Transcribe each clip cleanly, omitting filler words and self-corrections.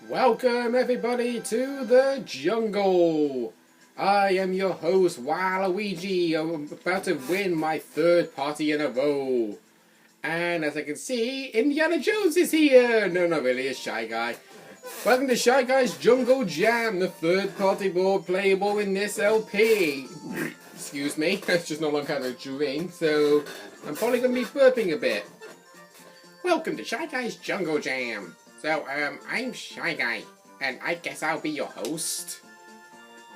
Welcome everybody to the jungle. I am your host Waluigi. I'm about to win my third party in a row. And as I can see, Indiana Jones is here. No, not really, a Shy Guy. Welcome to Shy Guy's Jungle Jam, the third party board playable in this LP. Excuse me, that's just no longer had a drink, so I'm probably going to be burping a bit. Welcome to Shy Guy's Jungle Jam. So, I'm Shy Guy, and I guess I'll be your host.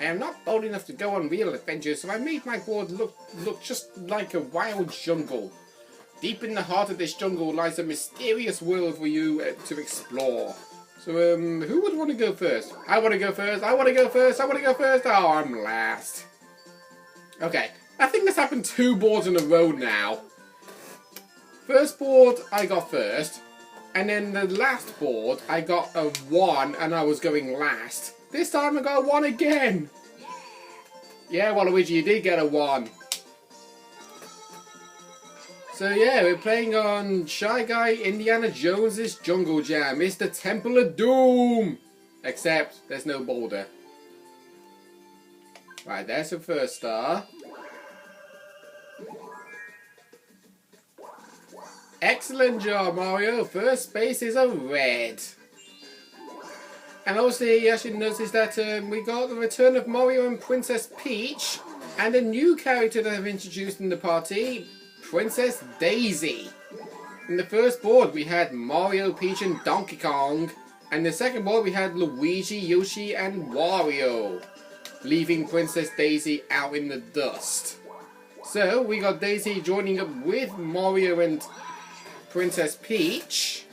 I am not bold enough to go on real adventures, so I made my board look just like a wild jungle. Deep in the heart of this jungle lies a mysterious world for you to explore. So, who would want to go first? I want to go first, I want to go first, I want to go first! Oh, I'm last. Okay, I think this happened 2 boards in a row now. First board, I got first. And then the last board, I got a 1 and I was going last. This time I got a 1 again. Yeah, Waluigi, you did get a 1. So yeah, we're playing on Shy Guy Indiana Jones's Jungle Jam. It's the Temple of Doom. Except there's no boulder. Right, there's the first star. Excellent job, Mario. First space is a red. And also, you should notice that we got the return of Mario and Princess Peach, and a new character that I've introduced in the party, Princess Daisy. In the first board, we had Mario, Peach, and Donkey Kong, and the second board, we had Luigi, Yoshi, and Wario, leaving Princess Daisy out in the dust. So, we got Daisy joining up with Mario and Princess Peach,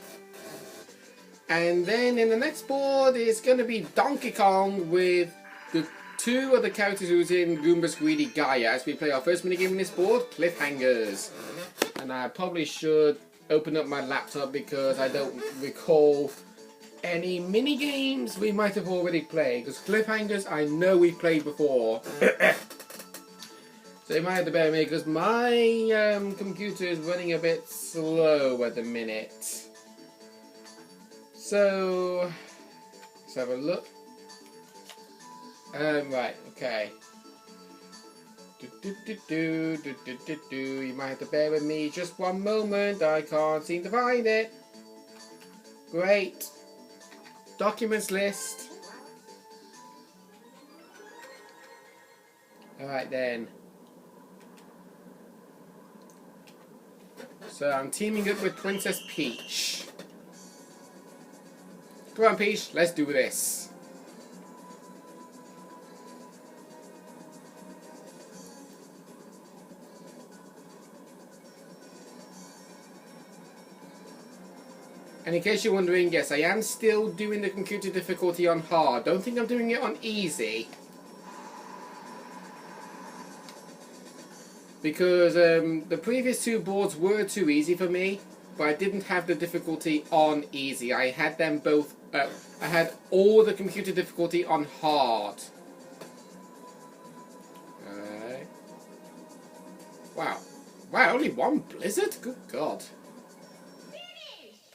and then in the next board is going to be Donkey Kong with the 2 other characters who's in Goomba's Greedy Gaia as we play our first minigame in this board, Cliffhangers. And I probably should open up my laptop because I don't recall any minigames we might have already played, because Cliffhangers I know we played before. So you might have to bear with me because my computer is running a bit slow at the minute. So let's have a look. Right, okay. You might have to bear with me just one moment. I can't seem to find it. Great. Documents list. Alright then. So I'm teaming up with Princess Peach. Come on, Peach, let's do this. And in case you're wondering, yes, I am still doing the computer difficulty on hard. Don't think I'm doing it on easy. Because the previous 2 boards were too easy for me, but I didn't have the difficulty on easy. I had them both, I had all the computer difficulty on hard. Alright. Wow. Wow, only 1 blizzard? Good God.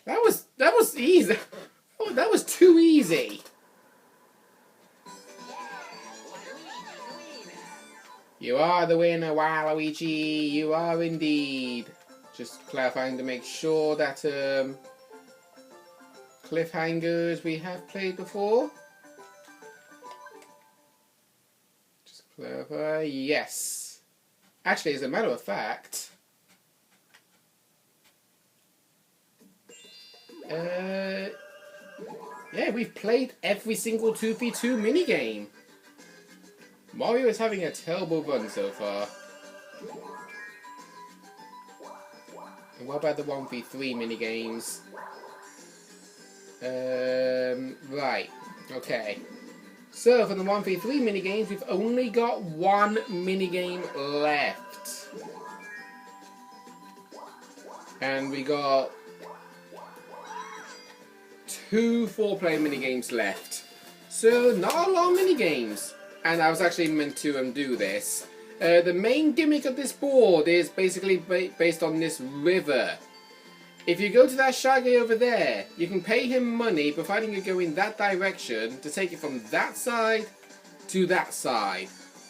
That was easy. Oh, that was too easy. You are the winner, Waluigi. You are indeed. Just clarifying to make sure that Cliffhangers we have played before. Just clarify. Yes. Actually, as a matter of fact, yeah, we've played every single 2v2 minigame. Mario is having a terrible run so far. And what about the 1v3 minigames? Right, okay. So for the 1v3 minigames, we've only got 1 minigame left. And we got 2 4-player minigames left. So not a lot of minigames. And I was actually meant to do this. The main gimmick of this board is basically based on this river. If you go to that Shy Guy over there, you can pay him money, providing you go in that direction, to take it from that side to that side.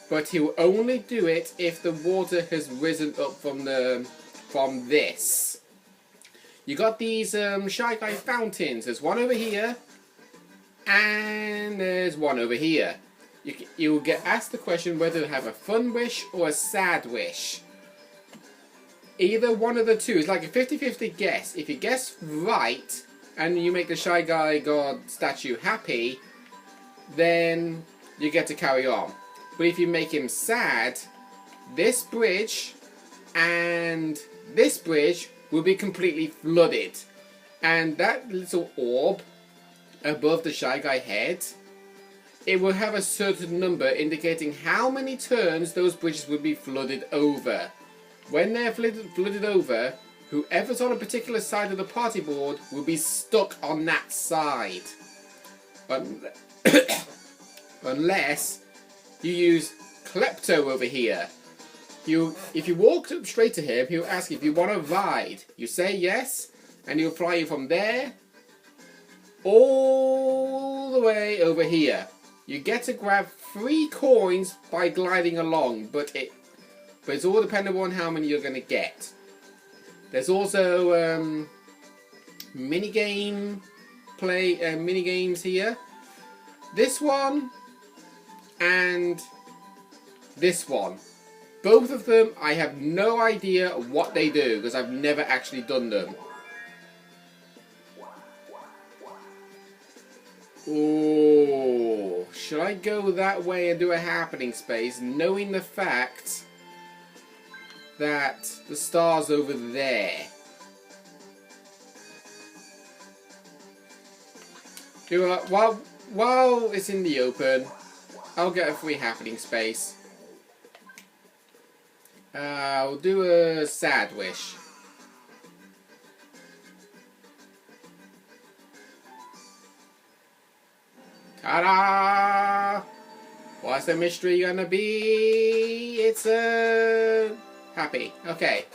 But he'll only do it if the water has risen up from this. You got these Shy Guy fountains. There's one over here, and there's one over here. You will get asked the question whether to have a fun wish or a sad wish. Either one of the two. It's like a 50-50 guess. If you guess right, and you make the Shy Guy God statue happy, then you get to carry on. But if you make him sad, this bridge and this bridge will be completely flooded. And that little orb above the Shy Guy head, it will have a certain number indicating how many turns those bridges will be flooded over. When they're flooded over, whoever's on a particular side of the party board will be stuck on that side. Unless you use Klepto over here. If you walk up straight to him, he'll ask if you want to ride. You say yes, and he'll fly you from there all the way over here. You get to grab 3 coins by gliding along, but it's all dependent on how many you're going to get. There's also minigames here. This one and this one. Both of them, I have no idea what they do because I've never actually done them. Oh, should I go that way and do a happening space, knowing the fact that the star's over there? While it's in the open, I'll get a free happening space. I'll do a sad wish. Ta-da! What's the mystery gonna be? It's happy. Okay.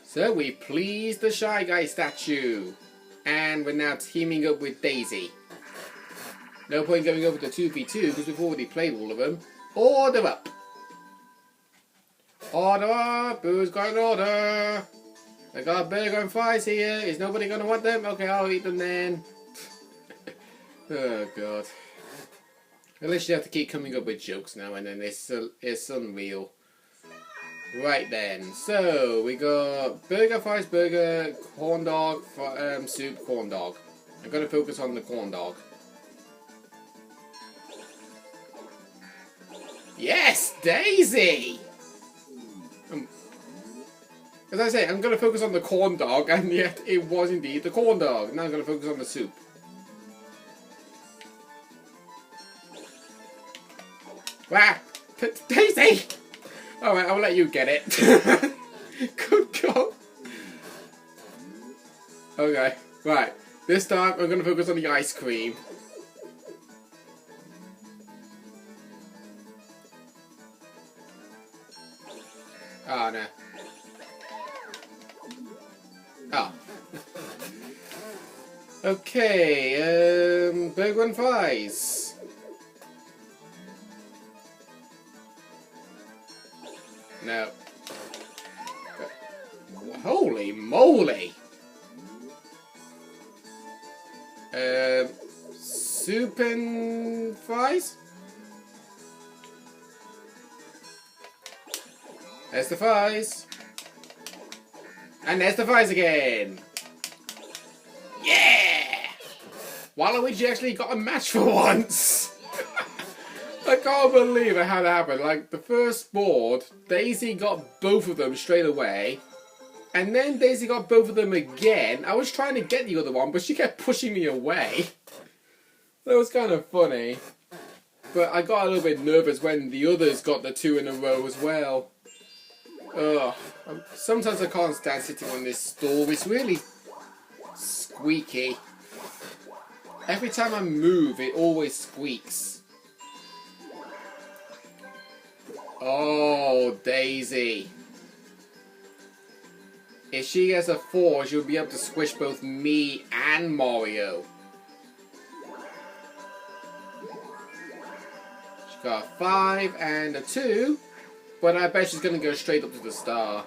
So we pleased the Shy Guy statue. And we're now teaming up with Daisy. No point going over to 2v2 because we've already played all of them. Order up! Order up! Who's got an order? I got a burger and fries here. Is nobody going to want them? Okay, I'll eat them then. Oh, God. At least you have to keep coming up with jokes now and then. It's unreal. Right then. So, we got burger, fries, burger, corn dog, soup, corn dog. I'm going to focus on the corn dog. Yes! Daisy! As I say, I'm going to focus on the corn dog, and yet it was indeed the corn dog. Now I'm going to focus on the soup. Wow! Daisy! Alright, I'll let you get it. Good God. Okay, right. This time I'm going to focus on the ice cream. Oh, no. Oh. Okay, burger and fries. No. Holy moly! Soup and fries? There's the fries. And there's the fries again. Yeah! Waluigi actually got a match for once. I can't believe how that happened. Like, the first board, Daisy got both of them straight away. And then Daisy got both of them again. I was trying to get the other one, but she kept pushing me away. That was kind of funny. But I got a little bit nervous when the others got the 2 in a row as well. Ugh. Sometimes I can't stand sitting on this stool. It's really squeaky. Every time I move, it always squeaks. Oh, Daisy. If she gets a 4, she'll be able to squish both me and Mario. She got a 5 and a 2, but I bet she's going to go straight up to the star.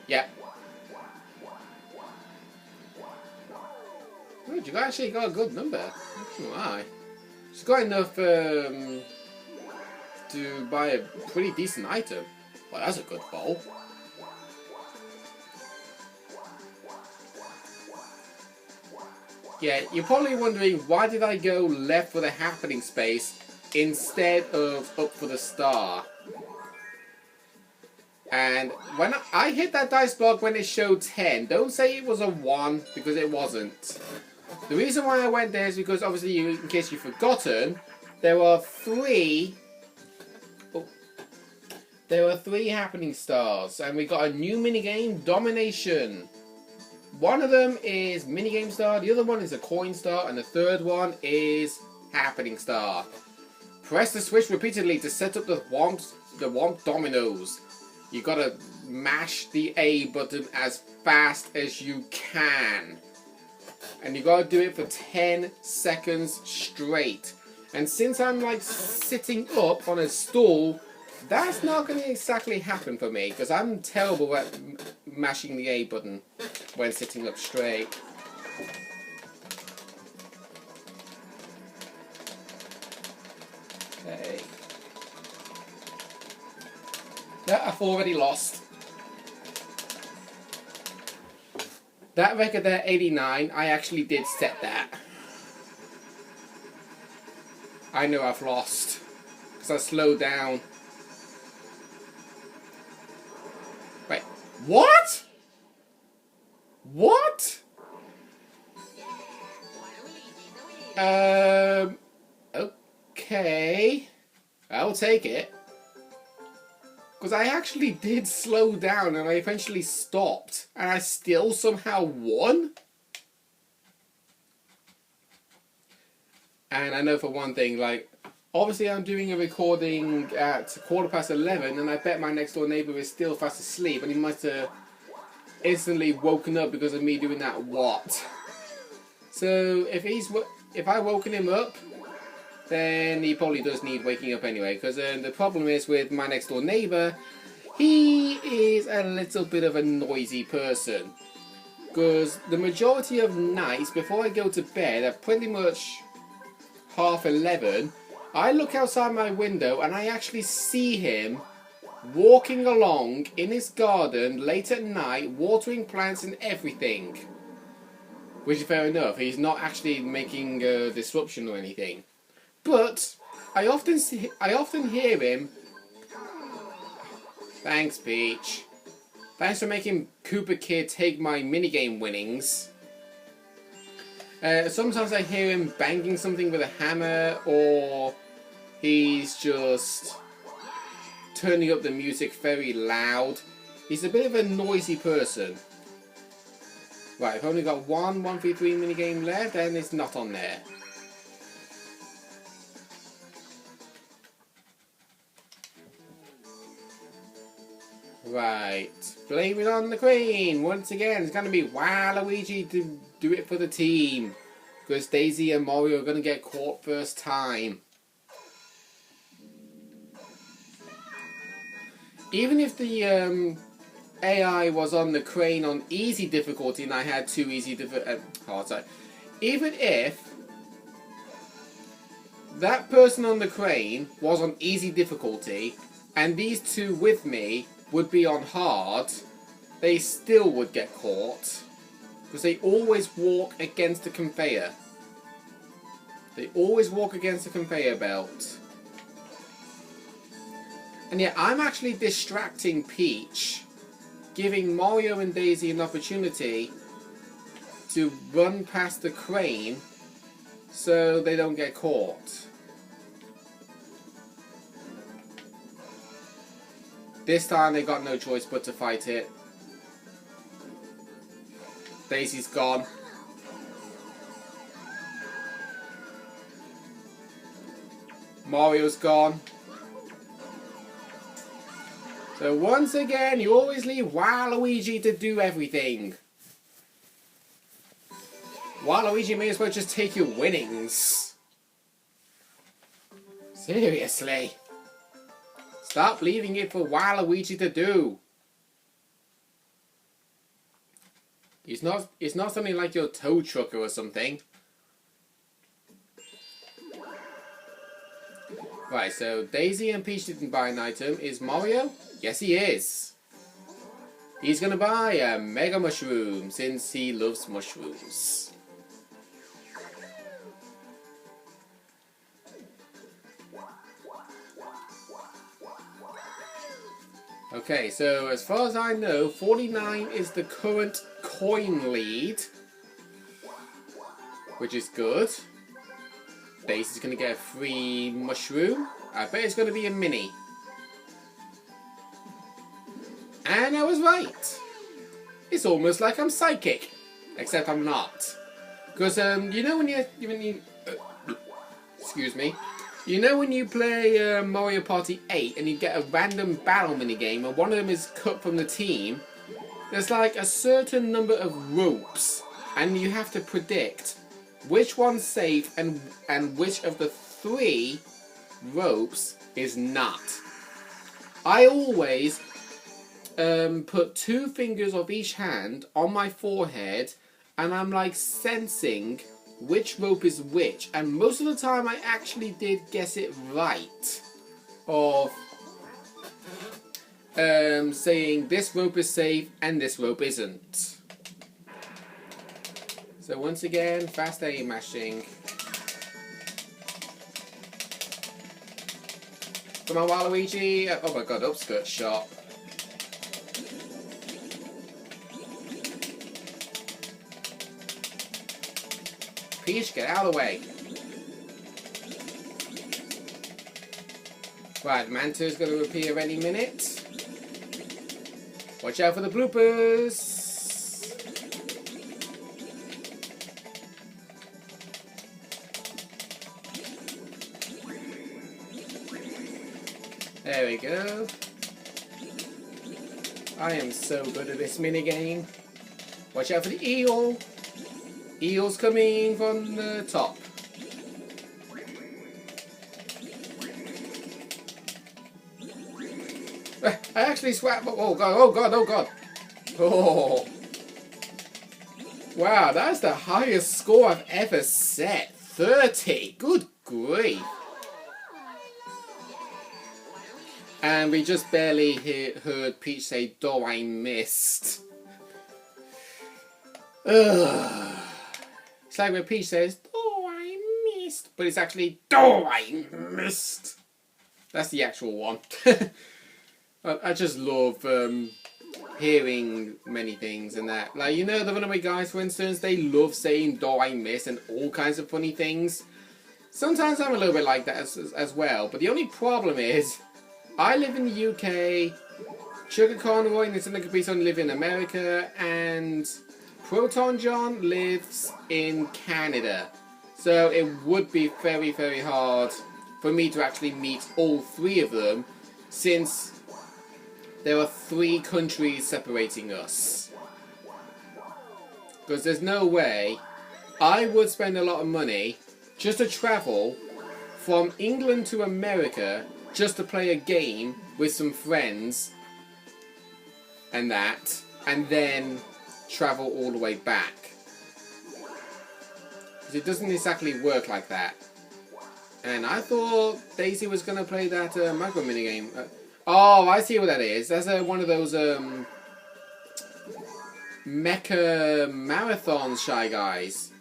Yep. Oh, you actually got a good number. Why? She's got enough to buy a pretty decent item. Well, that's a good bowl. Yeah, you're probably wondering, why did I go left for the happening space instead of up for the star? And when I hit that dice block when it showed 10, don't say it was a 1, because it wasn't. The reason why I went there is because, obviously, in case you've forgotten, there are 3... Oh, there are 3 happening stars, and we got a new minigame, Domination. One of them is minigame star, the other one is a coin star, and the third one is happening star. Press the switch repeatedly to set up the womp dominoes. You gotta mash the A button as fast as you can. And you gotta do it for 10 seconds straight. And since I'm like sitting up on a stool, that's not gonna exactly happen for me, because I'm terrible at mashing the A button when sitting up straight. Okay. No, I've already lost. That record there, 89, I actually did set that. I know I've lost, because I slowed down. Wait, what? What? Okay. I'll take it. Because I actually did slow down and I eventually stopped. And I still somehow won? And I know for one thing, like, obviously I'm doing a recording at 11:15 and I bet my next door neighbour is still fast asleep and he must have instantly woken up because of me doing that what. So if I woken him up, then he probably does need waking up anyway, because the problem is with my next door neighbour, he is a little bit of a noisy person. Because the majority of nights before I go to bed at pretty much 11:30, I look outside my window and I actually see him walking along in his garden late at night, watering plants and everything. Which is fair enough, he's not actually making a disruption or anything. But I often hear him. Thanks, Peach. Thanks for making Koopa Kid take my minigame winnings. Sometimes I hear him banging something with a hammer, or he's just turning up the music very loud. He's a bit of a noisy person. Right, I've only got one 1v3 minigame left, and it's not on there. Right, blame it on the Queen. Once again, it's going to be Waluigi to do it for the team. Because Daisy and Mario are going to get caught first time. Even if the AI was on the crane on easy difficulty and I had 2 easy hard side, even if that person on the crane was on easy difficulty and these 2 with me would be on hard, they still would get caught because they always walk against the conveyor. They always walk against the conveyor belt. And yet I'm actually distracting Peach, giving Mario and Daisy an opportunity to run past the crane so they don't get caught. This time they got no choice but to fight it. Daisy's gone. Mario's gone. So once again, you always leave Waluigi to do everything. Waluigi may as well just take your winnings. Seriously. Stop leaving it for Waluigi to do. It's not something like your tow trucker or something. Right, so Daisy and Peach didn't buy an item. Is Mario? Yes, he is. He's gonna buy a Mega Mushroom since he loves mushrooms. Okay, so as far as I know, 49 is the current coin lead, which is good. Daisy's going to get a free mushroom. I bet it's going to be a mini. And I was right. It's almost like I'm psychic, except I'm not. Because you know when you excuse me. You know when you play Mario Party 8 and you get a random battle minigame and one of them is cut from the team, there's like a certain number of ropes and you have to predict which one's safe and which of the 3 ropes is not. I always put 2 fingers of each hand on my forehead and I'm like sensing which rope is which, and most of the time I actually did guess it right of saying this rope is safe and this rope isn't. So once again, fast aim mashing. Come on, Waluigi. Oh my god, upskirt shot. Peach, get out of the way. Right, Manto's going to appear any minute. Watch out for the bloopers. There we go. I am so good at this minigame. Watch out for the eel. Eel's coming from the top. I actually swapped. Oh god, oh god, oh god. Oh. Wow, that's the highest score I've ever set. 30. Good grief. And we just barely heard Peach say, "Oh, I missed." Ugh. It's like when Peach says, "Oh, I missed," but it's actually, "Oh, I missed." That's the actual one. I just love hearing many things and that. Like, you know, the Runaway Guys, for instance, they love saying, "Oh, I missed," and all kinds of funny things. Sometimes I'm a little bit like that as well, but the only problem is, I live in the UK, Sugar Conroy and Nintendo Caprice live in America, and Proton John lives in Canada. So it would be very, very hard for me to actually meet all 3 of them, since there are 3 countries separating us. Because there's no way I would spend a lot of money just to travel from England to America just to play a game with some friends and that, and then travel all the way back. Because it doesn't exactly work like that. And I thought Daisy was going to play that micro minigame. Oh, I see what that is. That's one of those Mecha Marathon Shy Guys.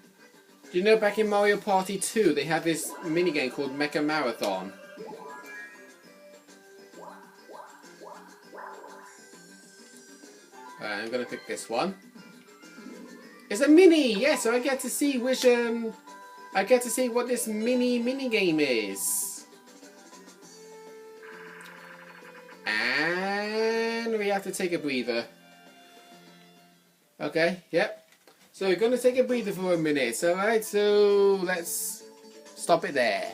Do you know back in Mario Party 2 they have this minigame called Mecha Marathon? I'm going to pick this one. It's a mini! Yes, so I get to see which I get to see what this minigame is. And we have to take a breather. Okay, yep. So we're going to take a breather for a minute. Alright, so let's stop it there.